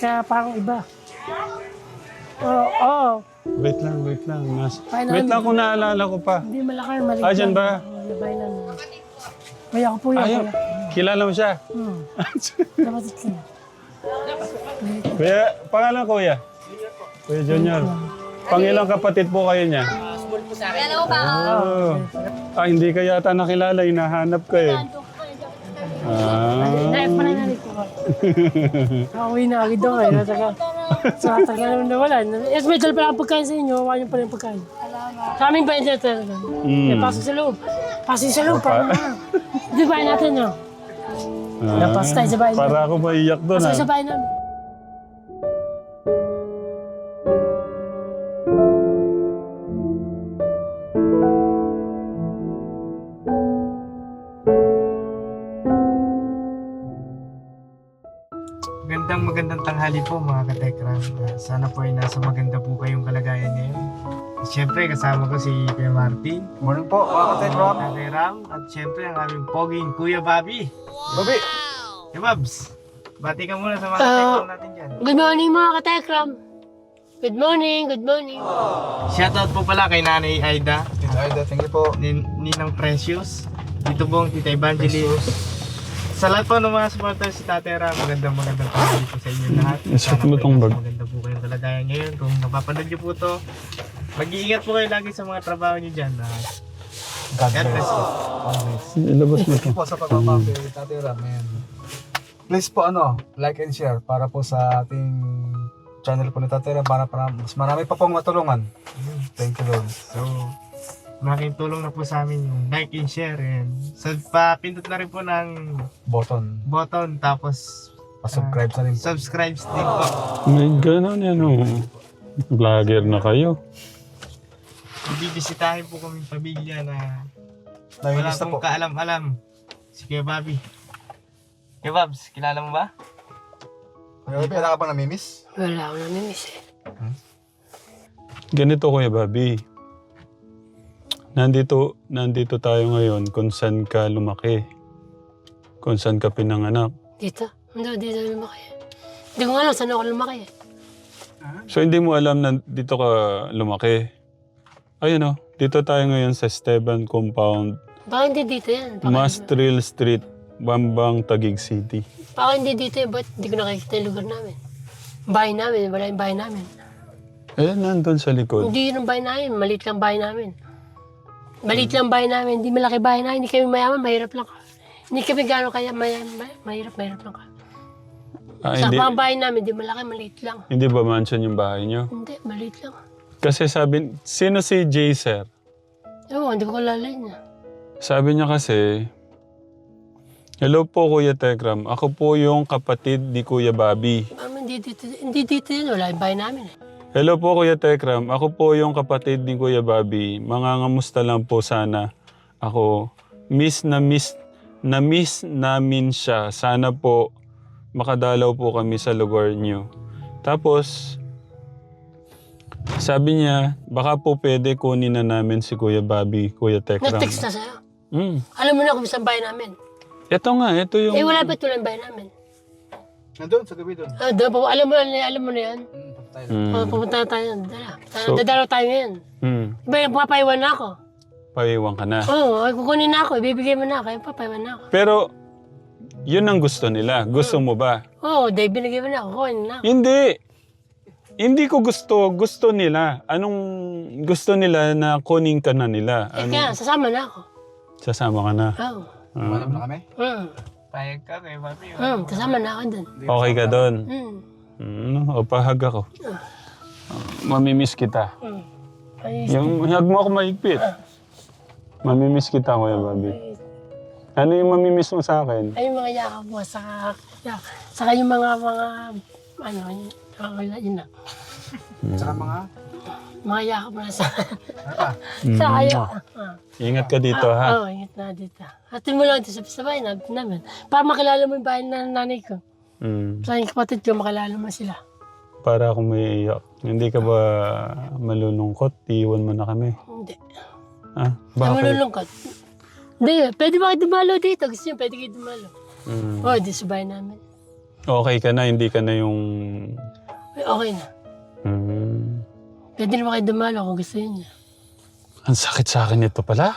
kaya parang iba. Oo. Wait lang. Kaya Wait namin- lang kung naalala ko pa. Hindi malaki, maliit. Ah, dyan lang. ba? Labay lang. Kuya ko po yan. Ayaw. Kilala mo siya? Dapat siya. Kuya, pangalan kuya? Kuya Junior. Pangilang kapatid po kayo niya? Hello pa. Oh. Ah, hindi ka yata nakilala. Hinahanap ka eh. Pananalig ko ba? Nakauwi na agad daw eh. Sa tagal naman nawala. Yes, may dala pala ang pagkain sa inyo. Huwag niyo pala yung pagkain. Sa amin ba yung talaga? Pasok sa loob. Pasok sa loob. Parang Di bahay natin, no? Napas tayo sa bahay namin. Para ako maiyak doon Pasok ah. sa bahay namin. Magandang tanghali po mga katekram. Sana po ay nasa maganda po kayong kalagayan ngayon. At syempre kasama ko si Kuya Martin. Morning po, mga katekram. Tatay Ram. At syempre ang aming poging Kuya Bobby. Bobby! Kuya Babs, bati ka muna sa mga katekram natin dyan. Good morning mga katekram. Good morning, good morning. Shoutout po pala kay Nanay Aida, Aida, thank you po. Ninang Precious. Dito po ang Tita Evangelist. Sa lahat po ng mga supporters si Tatay Ram, magandang tanghali po sa inyo lahat. Isuot mo tong bag. Maganda po kayong kalagayan ngayon. Kung napapanood niyo po to, mag-iingat po kayo lagi sa mga trabaho niyo dyan. God God bless bless. you. Ilabas mo Thank to. you po sa pagbabang kay Tatay Ram. And please po like and share para po sa ating channel po ni Tatay Ram para mas marami pa pong matulungan. Thank you Lord. So, malaking tulong na po sa amin yung like and share. And so, papindot na rin po ng button tapos Pa-subscribe sa rin po. subscribe din po. May gano'n yan oh. Vlogger na kayo. Bibisitahin po kaming pamilya na wala Namimiss na po. pong kaalam-alam. Si Kuya Bobby. Kuya Babs, kilala mo ba? Kuya Bobby, wala ka bang namimiss? Wala akong namimiss eh. Ganito Kuya Bobby. Nandito tayo ngayon kung saan ka lumaki. Kung saan ka pinanganak. Dito? Dito lumaki. Hindi ko nga alam saan ako lumaki eh. So hindi mo alam na dito ka lumaki. Ayun oh, dito tayo ngayon sa Esteban Compound, Baka hindi dito yan. Mastril Street, Bambang, Taguig City. Baka hindi dito eh. Ba't hindi ko nakikita yung lugar namin? Bahay namin. Wala yung bahay namin. Eh, nandun sa likod. Hindi yun ang bahay namin. Maliit lang bahay namin. Maliit lang bahay namin. Hindi malaki bahay namin. Hindi kami mayaman. Mahirap lang ka. Hindi kami gano'n kaya mahirap lang ka. Ah, Sa hindi, mga bahay namin, hindi malaki. Maliit lang. hindi ba mansion yung bahay nyo? Hindi, maliit lang. Kasi sino si Jay, sir? Ewan, hindi ko kilala yun. Sabi niya kasi, hello po Kuya Tekram, ako po yung kapatid ni Kuya Bobby. Hindi dito yun. Wala yung bahay namin eh. Hello po Kuya Tekram, ako po yung kapatid ni Kuya Bobby. Mangangamusta lang po sana ako. Miss namin siya. Sana po makadalaw po kami sa lugar niyo. Tapos, sabi niya, baka po pwede kunin na namin si Kuya Bobby, Kuya Tekram. Nag-text na sa'yo. Alam mo na kung saan bahay namin. Ito nga, ito yung... Eh, wala ba ito lang bahay namin? Nandun, sa gabi doon. Doon po, alam mo na yan. Pupunta na tayo. Dadalaw tayo ngayon. Iba yung papaiwan na ako. Paiwan ka na. Oo, kukunin na ako. Ibibigay mo na ako. Yung papaiwan na ako. Pero, yun ang gusto nila. Gusto mo ba? Oo, dahil binigay mo na ako. Kukunin na ako. Hindi. Hindi ko gusto. Gusto nila. Anong gusto nila na kunin ka na nila? Kaya, sasama na ako. Sasama ka na. Oo. Malam na kami? Payag ka kay Bobby. Kasama na ako dun. Okay ka doon? O, pahag ako. Mamimiss kita. Yung hag mo ako mahigpit. Mamimiss kita, Kuya Bobby. Ano yung mamimiss mo sa akin? Ay, yung mga yakap mo, saka yung mga, yun na. Saka Mga yakap mo na sa... ano pa? Saka yun. Ingat ka dito, ha? Oo, ingat na dito. Atin mo lang ito sa bahay namin. Para makilala mo yung bahay ng nanay ko. Sa yung kapatid ko, makilala mo sila. Para akong may iyak. Hindi ka ba malulungkot? Iiwan mo na kami. Hindi. Ah, Ang bakit? malulungkot. Hindi, pwede ba kayo dumalo dito? Gusto nyo, pwede kayo dumalo. Oo, di sa bahay namin. Okay ka na, hindi ka na yung... Okay na. Pwede naman kayo dumalo kung gusto niya. Ang sakit sa akin ito pala.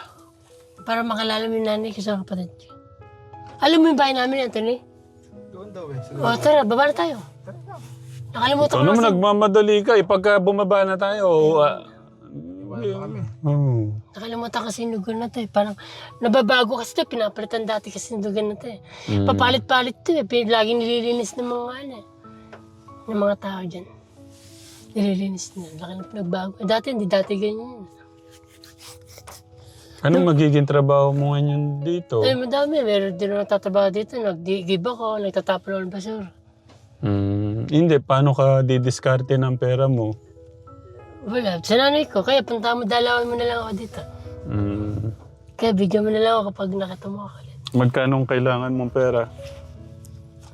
Para makalala mo yung nanay ko sa kapatid ko. Alam mo yung bahay namin, Anthony? Doon daw eh. O, tara, baba na tayo. Nakalimutan Ito ko naman, kasi. nagmamadali ka. Pagka bumaba na tayo, Nakalimutan kasi yung lugar na to eh. Parang nababago kasi to. Pinapalitan dati kasi yung lugar na to eh. Papalit-palit to eh. Laging nililinis ng mga ano eh. Ng mga tao dyan. Nililinis na. Laki na pinagbago. Dati hindi dati ganyan. Anong magiging trabaho mo ngayon dito? Eh, madami. Meron din na nagtatrabaho dito. Nag-give ako. Nagtatapon ako ng basura. Hindi, paano ka didiskarte ng pera mo? Wala. Sa nanay ko. Kaya punta mo, dalawan mo na lang ako dito. Kaya bigyan mo na lang ako kapag nakita mo ako. Magkano kailangan mong pera?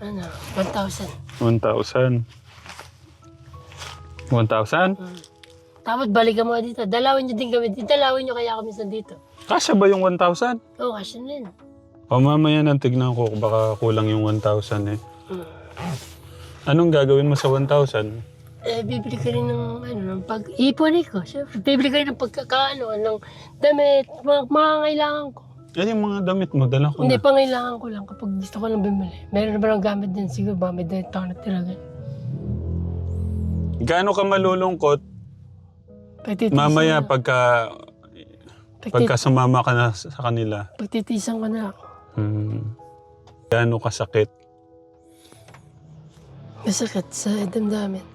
Ano? 1,000. 1,000. 1,000? Tapos balikan mo dito. Dalawin nyo din kami. Dalawin nyo kaya ako minsan dito. Kasya ba yung 1,000? Oo, kasi na yun. O mamaya nang tignan ko baka kulang yung 1,000 eh. Anong gagawin mo sa 1,000? Eh, bibili ka rin ng, ng pag-ipunin ko. Siyempre, bibili ka rin ng pagkakaano, ng damit, mga kailangan ko. Yan yung mga damit mo, dala ko Hindi, na. pangailangan ko lang kapag gusto ko lang bumili. Meron na ba ng gamit din? Siguro ba may dito ako natiragan. Gaano ka malulungkot mamaya pagka sumama ka na sa kanila? Pagtitisan ko na ako. Gaano ka sakit? Masakit sa damdamin.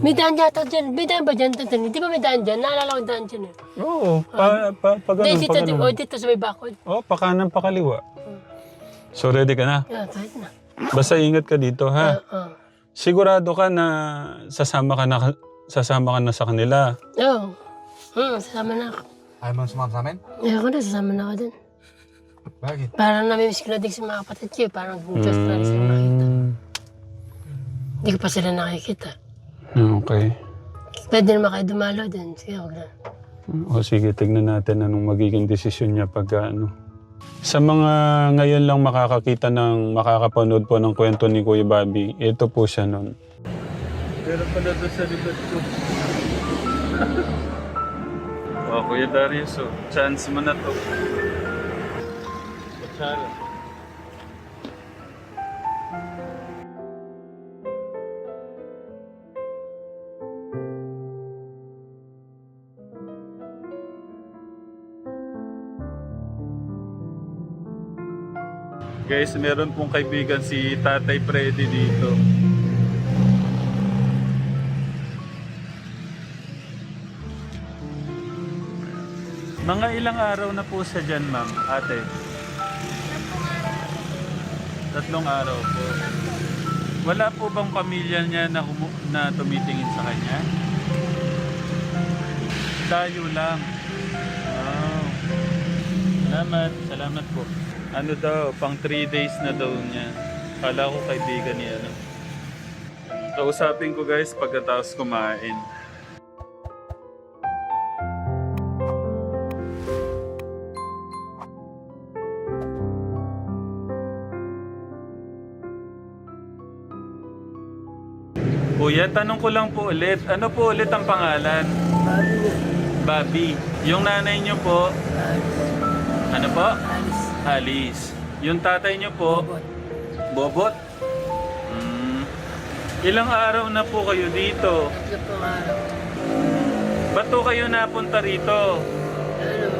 May daan yata dyan. May daan ba dyan? Di ba may daan dyan? Naalala ko daan dyan eh. Oo, pag Hindi, ganun, dito, dito sa may bakod. Oh, pakanan, pakaliwa. So ready ka na? Yeah, kahit na. Basta ingat ka dito, ha? Sigurado ka na sasama ka na sa kanila. Oo. Sasama na ako. Ayaw mo sumama sa amin? Ako na, sasama na ako dun. Bakit? Parang namimiss ko na din sa mga kapatid ko. Parang gusto na rin sila nakita. Hindi ko pa sila nakikita. Okay. Pwede naman kayo dumalo din. Sige, huwag na. O sige, tignan natin anong magiging desisyon niya pag ano. Sa mga ngayon lang makakapanood po ng kwento ni Kuya Bobby, ito po siya nun. Pero pala doon sa likod ko. Kuya Darius, chance mo na to. Kutsara. Guys, meron pong kaibigan si Tatay Freddy dito. Mga ilang araw na po siya dyan, ma'am, ate? 3 araw po. Wala po bang pamilya niya na tumitingin sa kanya? Tayo lang. Wow. Salamat po. Ano daw, pang 3 days na daw niya. Kala ko kaibigan niya. Kausapin ko guys pagkatapos kumain. Kuya, tanong ko lang po ulit. Ano po ulit ang pangalan? Bobby. Yung nanay niyo po? Ano po? Alice. Yung tatay niyo po? Bobot. Ilang araw na po kayo dito? 3 araw. Ba't po kayo napunta rito?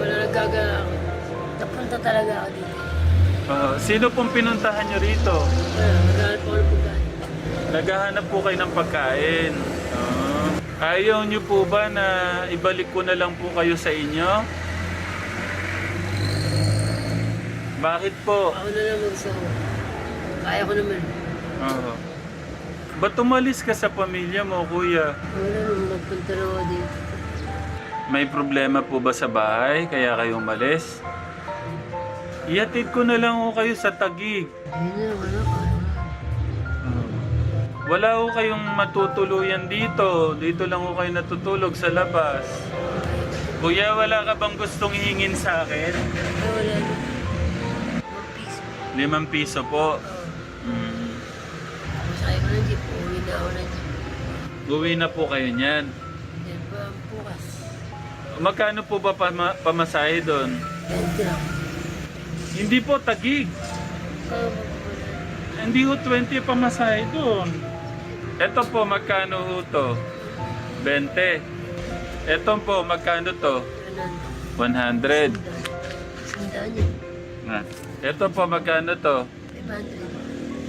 Wala nagkagala ako. Napunta talaga ako dito. Sino pong pinuntahan niyo rito? Naghahanap po ng pagkain. Naghahanap po kayo ng pagkain. Ayaw niyo po ba na ibalik ko na lang po kayo sa inyo? Bakit po? Ako na lang mag-sawa. Kaya ko naman. Ba't umalis ka sa pamilya mo, kuya? Wala naman, magpunta na ako dito. May problema po ba sa bahay kaya kayo umalis? Ihatid ko na lang ho kayo sa Taguig. Hindi na, wala ka. Wala ho kayong matutuluyan dito. Dito lang ho kayo natutulog sa labas. Kuya, wala ka bang gustong hingin sa akin? Wala na. 5 piso po. Uwi na ako na dyan. Uwi na po kayo niyan. Yan pa ang bukas. Magkano po ba pamasahe doon? 20 lang. Hindi po, tagig. Hindi ho 20 pamasahe doon. Ito po, magkano ho to? 20. Ito po, magkano to? 100. Sandaan yun. Ah. Ito po, magkano to?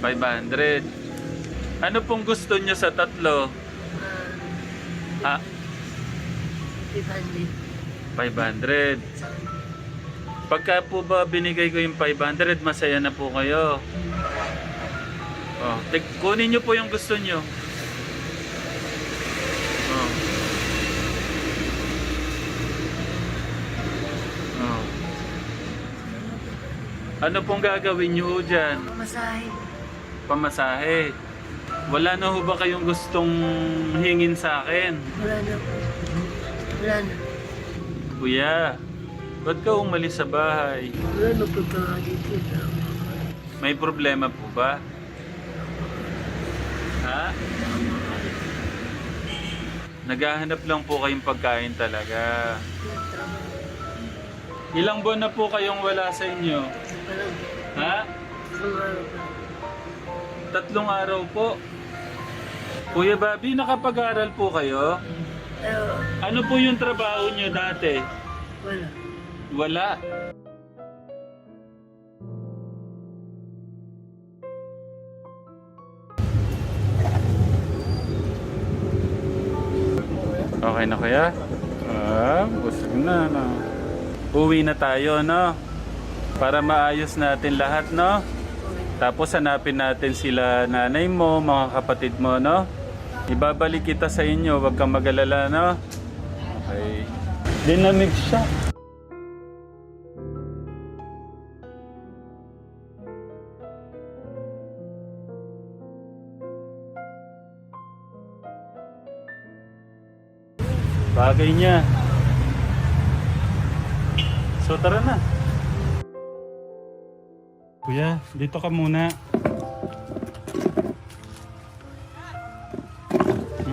500. 500. Ano pong gusto niyo sa tatlo? Ah, 500. 500. Pagka po ba binigay ko yung 500, masaya na po kayo? Oh, kunin niyo po yung gusto niyo. Oh. Oh. Ano pong gagawin niyo dyan? Masahe. Pamasahe. Wala na ho ba kayong gustong hingin sa akin? Wala na po. Wala na. Kuya, ba't ka umalis sa bahay? Wala na po pa dito. May problema po ba? Ha? Naghahanap lang po kayong pagkain talaga. Ilang buwan na po kayong wala sa inyo? Ha? 3 araw po. Kuya Bobby, nakapag-aral po kayo? Ano po yung trabaho niyo dati? Wala. Wala. Okay na kaya? Busog na, no? Uwi na tayo, no? Para maayos natin lahat, no? Tapos hanapin natin sila nanay mo, mga kapatid mo, no? Ibabalik kita sa inyo, wag kang mag-alala, no? Okay. Dynamic siya. Bagay niya. So tara na. Kuya, dito ka muna.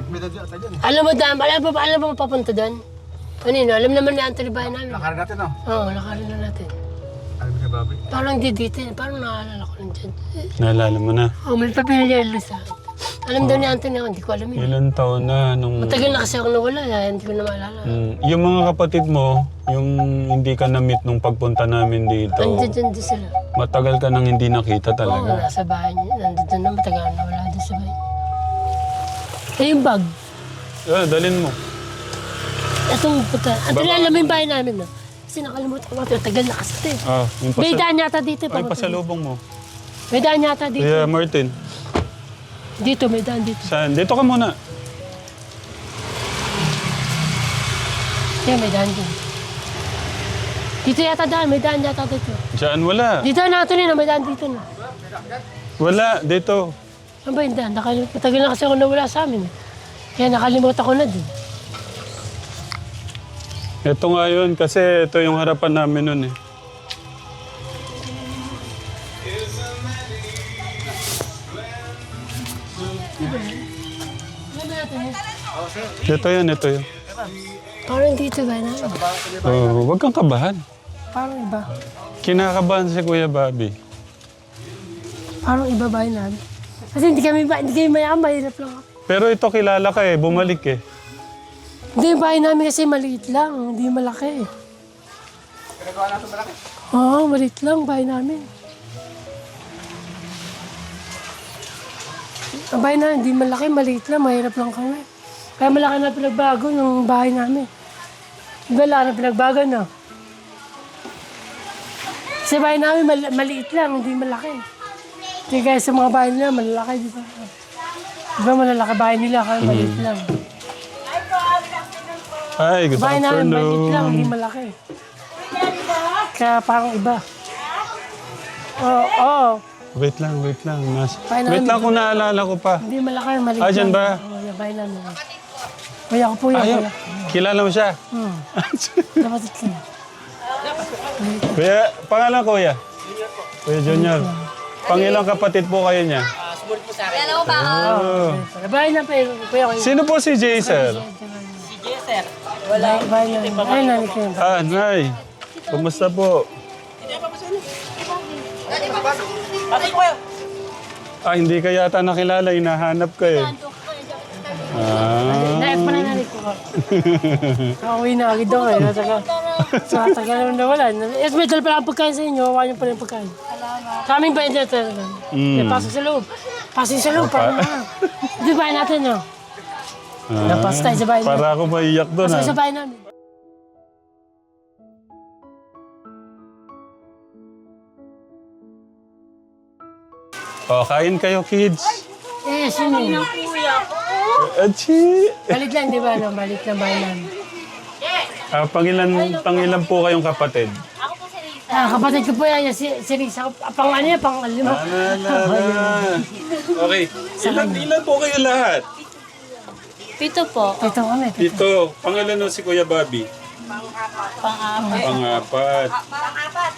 May dadyo ata dyan. Alam mo, Dan, alam mo papunta doon? Kanino? Alam naman ni Anthony bahay namin. Lakarin natin, no? Oo, lakarin na natin. Alam mo kay Bobby? Parang di dito, parang naalala ko lang dyan. Naalala mo na. Oh, may papilya sa akin. Alam daw ni Anthony ako, hindi ko alam yun. Ilan taon na nung... Matagal na kasi ako nawala, hindi ko na maalala. Yung mga kapatid mo, yung hindi ka na-meet nung pagpunta namin dito, Nandiyan din sila. matagal ka nang hindi nakita Oo, talaga. nasa bahay niya. Nandito na, matagal na wala din sa bahay. Eh, yung bag. Dalin mo. Itong puta. Anthony, alam mo yung bahay namin, no? Kasi nakalimutan ko, tagal na kasi ito eh. Yung May daan yata dito. Ay, pasalubong mo. May daan yata dito. Kuya Martin, Dito, may daan dito. saan? Dito ka muna. Yan, may daan dito. Dito yata daan, may daan yata dito. Diyan wala. Dito na, Anthony, may daan dito na. Wala, dito. Ano ba yung daan? Matagal na kasi ako nawala sa amin. Kaya nakalimutan ko na din. Ito nga yun, kasi ito yung harapan namin nun eh. Ito yun, ito yun. Parang dito ba na? Oh, huwag kang kabahan. Parang iba. Kinakabahan si Kuya Bobby. Parang iba ba yun namin? Kasi hindi kami mayaman, mahirap lang. Pero ito kilala ka eh, bumalik eh. Hindi, yung bahay namin kasi maliit lang, hindi malaki. Pinagawa natin malaki. Oo, maliit lang bahay namin. Ang bahay namin, hindi malaki, maliit lang, mahirap lang kami. Kaya malaki na pinagbago ng bahay namin. Diba malaki na pinagbago, no? Kasi bahay namin maliit lang, hindi malaki. Hindi kaya sa mga bahay nila, malalaki, di ba? Diba malalaki bahay nila, kaya maliit lang. Hi, good Bahay namin maliit lang, hindi afternoon. malaki. Kaya parang iba. Oo. Wait lang. Bahay namin. Wait lang kung naalala ko pa. Hindi malaki, maliit Ah, dyan lang. ba? Oo, yung bahay namin. Kuya ko po yan, Ayaw. kuya. Kilala mo siya? Dapat ito. Kuya, pangalan Kuya? Kuya Junior. Pangilang kapatid po kayo niya? Oh. Bahay na pa yun. Kuya ko. Sino po si Jay, sir? Bahay na. Ay, nanik yun. Ah, Nay. Kumusta po? Ah, hindi ka yata nakilala. Hinahanap ka eh. Ah. Naik pa na nanik ko. Nakauwi na agad ako eh. Sa tagal naman na wala. Eh, may dala pala ang pagkain sa inyo. Hawa niyo pa rin yung pagkain. Sa aming bayan dito. Pasok sa loob. Pasok sa loob. Di ba natin, no? Napasok tayo sa bahay namin. Para ako maiyak doon, Pasok ha? sa bahay namin. Oh, kain kayo, kids. Eh, sino yun? Achi! Balik lang, di ba? No? Balik lang bahay namin. Ah, pangilan po kayong kapatid? Kapatid ko po yan, si Risa. Pang ano yan, pang lima. Okay. Ilan po kayo lahat? Pito po. Ito kami. Dito. Pangilan no si Kuya Bobby? Pang-apat. Pangapat.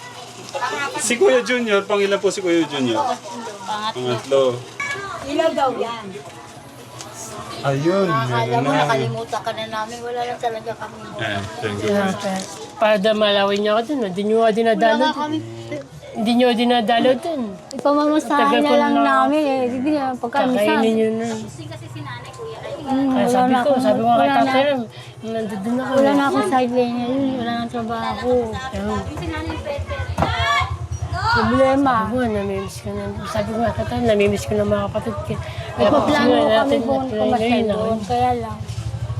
Si Kuya Junior, pangilan po si Kuya Junior? Pangatlo. Ilan daw yan? Ayun. Akala mo nakalimutan ka na namin. Wala lang talaga kami. Thank you. Para malawin niyo ako dun. Hindi niyo ako dinadalo dun. Hindi niyo dinadalo dun. Ipamamasahan na lang namin eh. Hindi na pagkamisan. Kakainin niyo na. Kaya sabi ko kay tatay rin, nandun ako. Wala na akong sideline ngayon. Wala nang trabaho. Problema. Sabi ko nga, tatay, namimiss ko ng mga kapatid ko. Nagpaplano ko kami kung pumasyal doon. Kaya lang.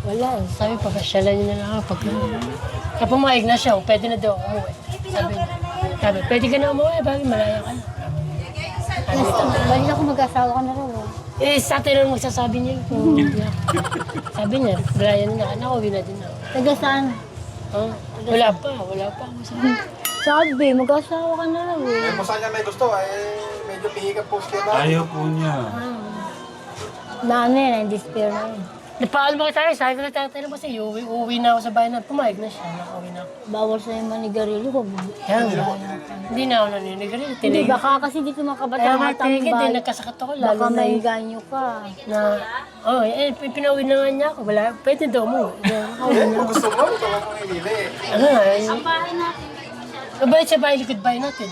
Wala, sabi papasyalan niyo na lang ako. Kaya pumayag na siya, pwede na daw ako umuwi. Sabi, pwede ka na umuwi, bakit malaya ka na. Balik ako mag-asawa ka na rin. Eh, sa atin lang magsasabi niya. Sabi niya, malaya na ako, uwi na din ako. Taga saan? Wala pa. Sabi, mag-asawa ka na rin. Kung saan niya may gusto, medyo pihigan po siya ba? Ayaw po niya. Dami na, despair na yun. Napaalam ba tayo? Sabi ko na tatay na kasi, uuwi na ako sa bahay na. Pumayag na siya, nakauwi na ako. Bawal sa'yo manigarilyo ko. Kaya hindi na ako naninigarilyo. Hindi, baka kasi dito mga Kaya nga, kabataan tinigil din, nagkasakit ako. Baka Lalo na may yung ganyo ka. pinauwi na nga niya ako. Wala, pwede daw mo. Kung gusto mo, ito lang kung ibili. Ang bahay natin. Mabait sa bahay, likod bahay natin.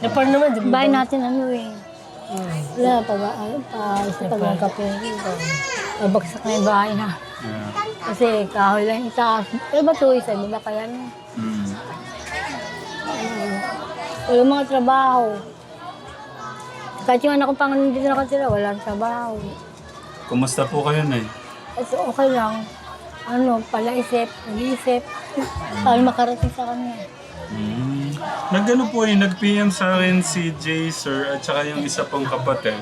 Napar naman, di ba? Bahay natin ano eh. Wala, isa pag mga kape. Babagsak na yung bahay na. Kasi kahoy lang itaas. Pero ba ito isa? Di ba kaya na? Wala mga trabaho. Kahit yung anak kong pangalan dito nakatira, walang trabaho. Kumusta po kayo, Nay? Ito okay lang. Palaisip, nag-iisip. Para makarating sa kanya. Nagano po nag-PM sa akin si Jay, sir, at saka yung isa pong kapatid.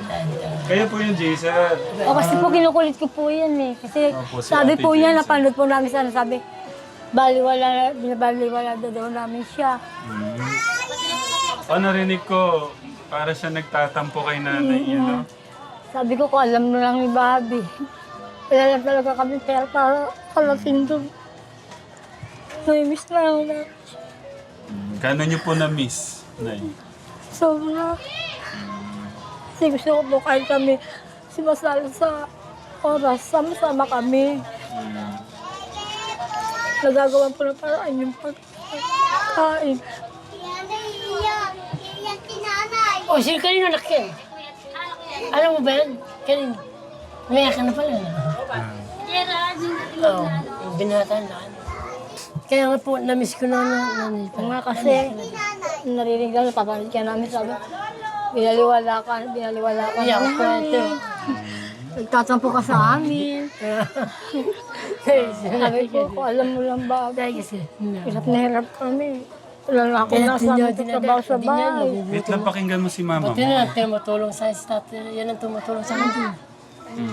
Kaya po yung Jay, sir. O kasi po kinukulit ko po yan eh. Kasi Opo, si sabi Ate po niya, Jason. napanood po namin sana. Sabi, binabaliwala daw namin siya. Narinig ko, para siya nagtatampo kay nanay, Sabi ko, kung alam mo lang ni Bobby. Wala lang talaga kami pera para kalating doon. Namimiss na ako na. Kano niyo po na-miss, Nay? Sobra. Kasi gusto ko po kahit kami sumasalo sa oras, sama-sama kami. Nagagawa po na paraan yung pagkain. Sino kanino nakyan? Alam mo ba yan? Kanino? Umiyak ka na pala. Oo, binata na. Kaya nga po, na-miss ko na. Nga kasi, narinig lang, papalit ka namin, sabi, binaliwala ka. Iyak ko ito. Nagtatampo ka sa amin. Sabi ko, kung alam mo lang ba, hirap na hirap kami. Wala na ako nasa trabaho sa bahay. Wait lang, pakinggan mo si Mama. Buti na lang, tumutulong sa tatay. Yan ang tumutulong sa akin.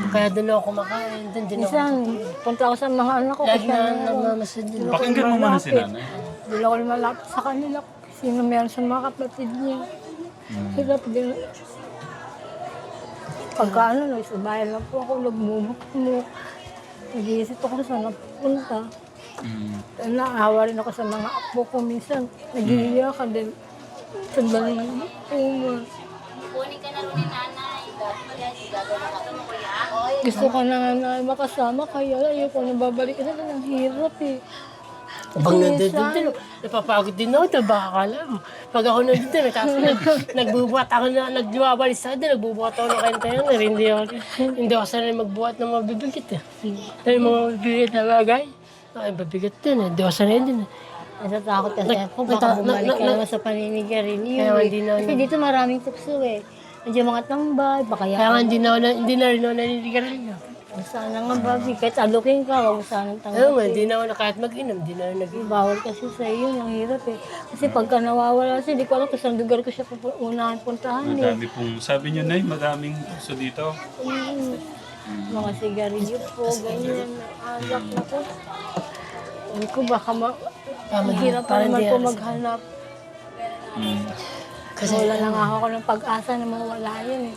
Kaya doon ako kumakain. Doon din ako. Minsan, punta ako sa mga anak ko. Lagi na nagmamasid din. Pakinggan mo muna si nanay. Hindi ako malapit sa kanila. Sino meron sa mga kapatid niya. Hirap din. Pagka sa bayan lang po ako, nagmumukmuk. Nag-iisip ako saan napunta. Naawa rin ako sa mga apo ko minsan. Nag-iiyak ka din. Sandali ng tumor. Kunin ka na rin ni nanay. Gusto ko na nga makasama kaya ayoko na babalik na lang. Ang hirap eh. Pag nandun din, napapagod din ako ito, baka akala mo. Pag ako nandun din, nagbubuhat ako na, nagwawalis sa din, nagbubuhat ako ng kanta yan, hindi ako sanay magbuhat ng mabibigat eh. Dahil mga mabibigat na bagay, ay mabigat din eh, hindi ako sanay din eh. Natatakot kasi ako, baka bumalik ka naman sa paninigarilyo. Kaya hindi na, Kasi dito maraming tukso eh. Nandiyan mga tambay, baka kaya nga hindi na rin ako naninigarilyo niya. sana nga Bobby, kahit alukin ka, huwag mo sanang Ayun nga, tanggapin. hindi na ako na kahit mag-inom, hindi na rin nag-inom. Bawal kasi sa iyo, ang hirap eh. Kasi pagka nawawala siya, di ko alam kung saan lugar ko siya unahan puntahan eh. Madami pong, sabi niyo Nay, madaming puso dito. Mga sigarilyo po, ganyan, alak na po. Sabi ko baka mahirap pa parang naman di po alas. maghanap. Kasi Wala lang ako ng pag-asa na mawala yun eh.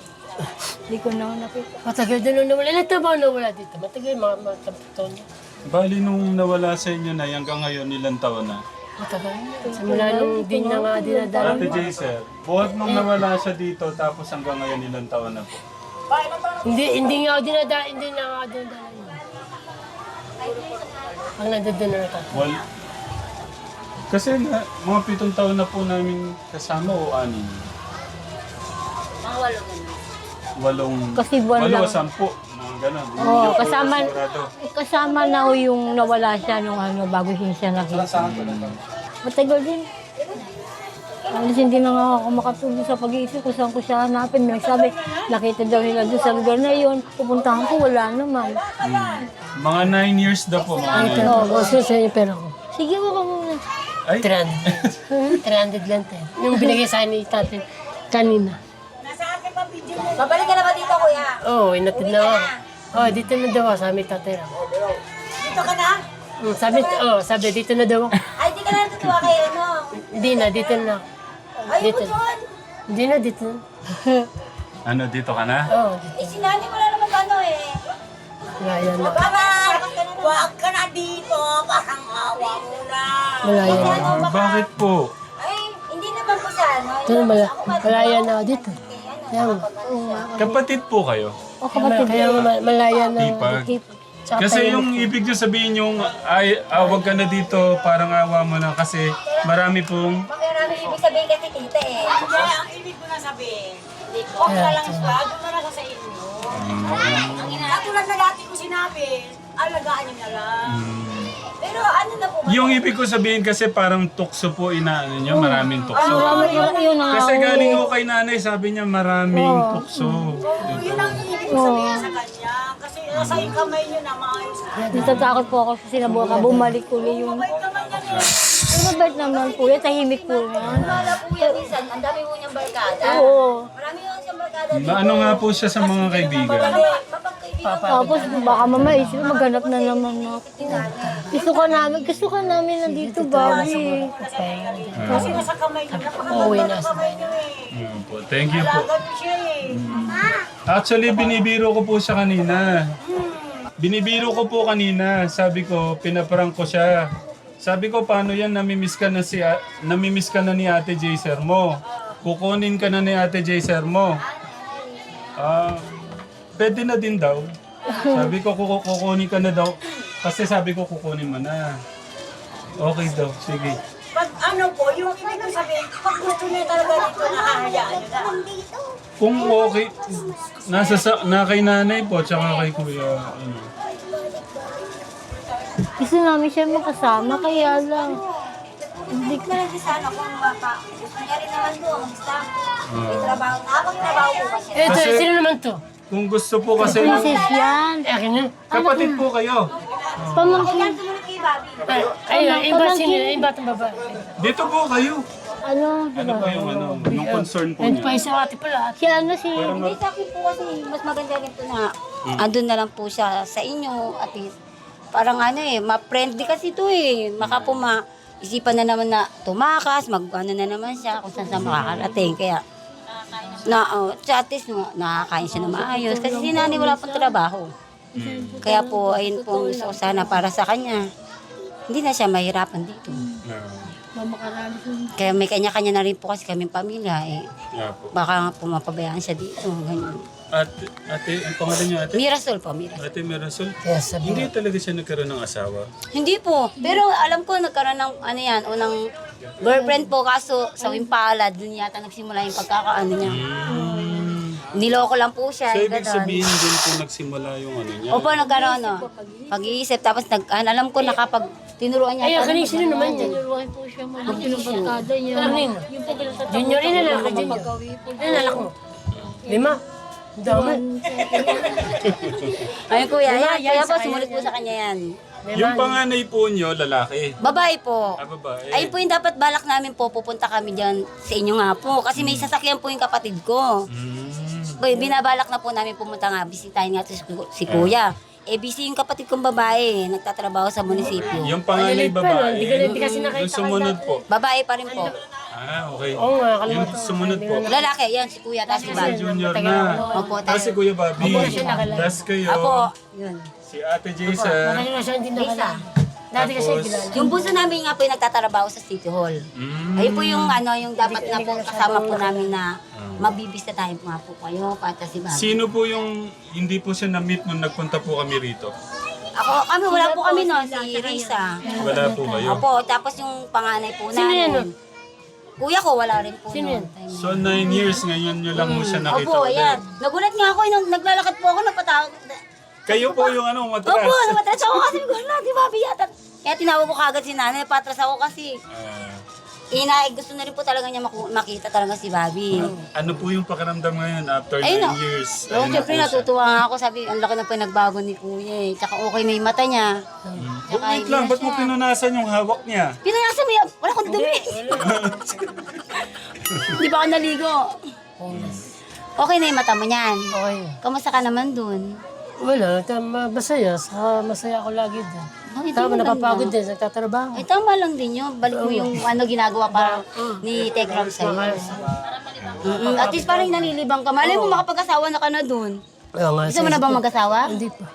Hindi ko na nakita. matagal din nung nawala. Ilan taon ba nawala dito? Matagal, mga taon na. Bali nung nawala sa inyo Nay, hanggang ngayon ilang taon na? Matagal na. Simula nung din na nga dinadala. Ate Jay, sir, buhat nung nawala siya dito, tapos hanggang ngayon ilang taon na po? Hindi nga ako dinadala yun. Ang nandun na ito. Kasi mga 7 taon na po namin kasama o 6? Walong. Kasi buwan lang. 10, mga ganun. Oo, kasama, Sigurado. kasama na ho yung nawala siya nung bago siya nakita. Matagal din. Alis hindi na nga ako makatulog sa pag-iisip kung saan ko siya hanapin. May nagsabi, nakita daw nila doon sa lugar na yun. Pupuntahan ko, wala naman. Mga 9 years na po. Mga 9. Oo, gusto sa inyo pero ko. Sige mo ka muna. Ay, 300. 300 lang tayo. Yung binigay sa akin ni tatay kanina. Babalik ka na ba dito, kuya? Oo, inatid na ako. Oo, dito na daw ako, sabi ni tatay. Dito ka na? Sabi dito na daw ako. Ay, di ka na natutuwa kay ano? Hindi na, dito na ako. Ay, Dito. mo yun. Hindi na, dito na. ano, dito ka na? Oo, dito. Eh, sinani mo na naman ano eh. Malaya na. Mama, huwag ka na dito. Parang awa mo na. Malaya na. Bakit po? Ay, hindi naman po sa ano. Ito na, malaya na ako dito. Kaya nga. Kapatid po kayo? O kapatid. Kaya nga, malaya na. Hipag. Tsaka Kasi tayo- yung ibig nyo sabihin yung wag ka na dito, parang awa mo na kasi marami pong Marami ibig sabihin kasi tita eh. Hindi, ang ibig ko na sabihin. Huwag ka lang siya, doon na lang sa inyo. Ang ina, tulad na dati ko sinabi, alagaan niyo na lang. Pero ano na po ba? yung ibig ko sabihin kasi parang tukso po inaano nyo, maraming tukso. Marami yun na. Kasi galing ko kay nanay, sabi niya maraming tukso. Yun ang ibig ko sabihin sa kanya. Kasi nasa yung kamay niyo na maayos na. Natatakot po ako kasi nabuka bumalik uli yung... Bait naman yan eh. Pero mabait naman po yan, tahimik po yan. Wala po yan minsan, ang dami po niyang barkada. Oo. Marami po siyang barkada. Ano nga po siya sa mga kaibigan? Mapagkaibigan. Tapos baka mama isip, maghanap na naman ako. Gusto ka namin nandito, Bobby. Kasi nasa kamay niyo. Uuwi Napakaganda na ng sa kamay niyo eh. Po. Thank you po. Alaga niyo siya eh. Actually, binibiro ko po siya kanina. Binibiro ko po kanina. Sabi ko, pinaprank ko siya. Sabi ko, paano yan? Namimiss ka na ni Ate Jaser mo. Kukunin ka na ni Ate Jaser mo. Pwede na din daw. Sabi ko, kukunin ka na daw. Kasi sabi ko, kukunin mo na. Okay daw, sige. Pag ano po, yung ibig ko sabihin, pag gusto niya talaga dito, nakahayaan niyo na. Kung okay, na kay nanay po, tsaka kay kuya. Ano. Gusto namin siya makasama, kaya lang. Hindi ko lang din sana kung gusto niya rin naman doon, mag-stop. May trabaho, nakapag-trabaho po kasi. Ito, Kasi- sino naman to? Kung gusto po kasi, Princess yan. Akin na. kapatid po kayo. Pamangkin. Yan sumunod kay Bobby. Iba sino, iba itong babae. Dito po kayo. Ano? Ano ba yung yung concern po And niya? pa isa ate pala. Si ano si... Hindi sa akin po kasi mas maganda rin po na andun na lang po siya sa inyo at least parang ano eh, ma-friendly kasi ito eh. Maka po isipan na naman na tumakas, mag-ano na naman siya kung saan sa makakarating. Kaya at least nakakain siya na maayos kasi si nanay wala pang trabaho. Kaya po ayun po ang gusto ko sana para sa kanya. Hindi na siya mahirapan dito. Kaya may kanya-kanya na rin po kasi kaming pamilya eh. Yeah po. Baka nga po mapabayaan siya dito. Ganyan. Ate, ang pangalan niyo ate? Mirasol po, Mirasol. Ate Mirasol? Kaya sabi Hindi talaga siya nagkaroon ng asawa. Hindi po. Pero alam ko nagkaroon ng ano yan, unang girlfriend po kaso sa Impala, dun yata nagsimula yung pagkakaano niya. Niloko lang po siya. So, ibig ganun. sabihin din po nagsimula yung ano niya. Opo, nagkaroon pag-iisip. Tapos alam ko nakapag tinuruan niya. Ay, kanina sino naman yan? Tinuruan po siya mabuti ng barkada niya. Ano yun? Yung po pinagtatapos Junior rin na lang ka, junior. pag-awi po. Ano anak mo? 5? Ang dami. Ayun kuya, yan. Kaya po, sumunod po sa kanya yan. Yung panganay po niyo, lalaki. Babae po. Babae. Ayun po yung dapat balak namin po, pupunta kami dyan sa inyo nga po. Kasi may sasakyan po yung kapatid ko. Binabalak na po namin pumunta nga, bisitahin nga si kuya. Eh, busy yung kapatid kong babae, nagtatrabaho sa munisipyo. Yung panganay babae, Hindi kasi nakita yung sumunod po. Babae pa rin po. Okay. Oo nga, Yung kalimutan. sumunod po. Lalaki, yan, si kuya, tapos si Bobby. Junior na. Opo, Tapos si Kuya Bobby. Tapos kayo. Apo, yun. Si Ate Jason. Matagal na siya hindi nakala. Dati kasi Tapos- kilala. Yung bunso namin nga po yung nagtatrabaho sa City Hall. Ayun po yung ano, yung dapat na po kasama po namin na mabibista tayo nga po kayo, pata si Bobby. Sino po yung hindi po siya na-meet nung nagpunta po kami rito? Wala po kami no, si Risa. Wala po kayo. Opo, tapos yung panganay po Sino yan, namin. Kuya ko, wala rin po Sino yan? noon. So 9 years ngayon nyo lang mo siya nakita Opo, ulit. ayan. Nagulat nga ako, nung naglalakad po ako, napatawag. Kayo po yung ano, matras. Opo, namatras ako kasi ko na, di ba, biyata. Kaya tinawag ko kagad si nanay, patras ako kasi. Gusto na rin po talaga niya makita talaga si Bobby. Ano po yung pakiramdam ngayon after 9 Ayun, no. years? No, Ayun na siyempre po siya. natutuwa nga ako, sabi, ang laki na po yung nagbago ni Kuya eh. Tsaka okay na yung mata niya. Tsaka Wait lang, ba't mo pinunasan yung hawak niya? Pinayasa mo yan, wala akong dumi. Di ba ako naligo? Okay na yung mata mo niyan. Okay. Kamusta ka naman dun? Wala, masaya. Saka masaya ako lagi din. Bakit Tama, yung napapagod maganda? din, nagtatrabaho. Ay, tama lang din yun. Balik mo yung ano ginagawa para ni Tekram sa'yo. At least parang nalilibang ka. Malay mo makapag-asawa na ka na dun. Oo nga, Gusto mo na bang mag-asawa? Hindi pa.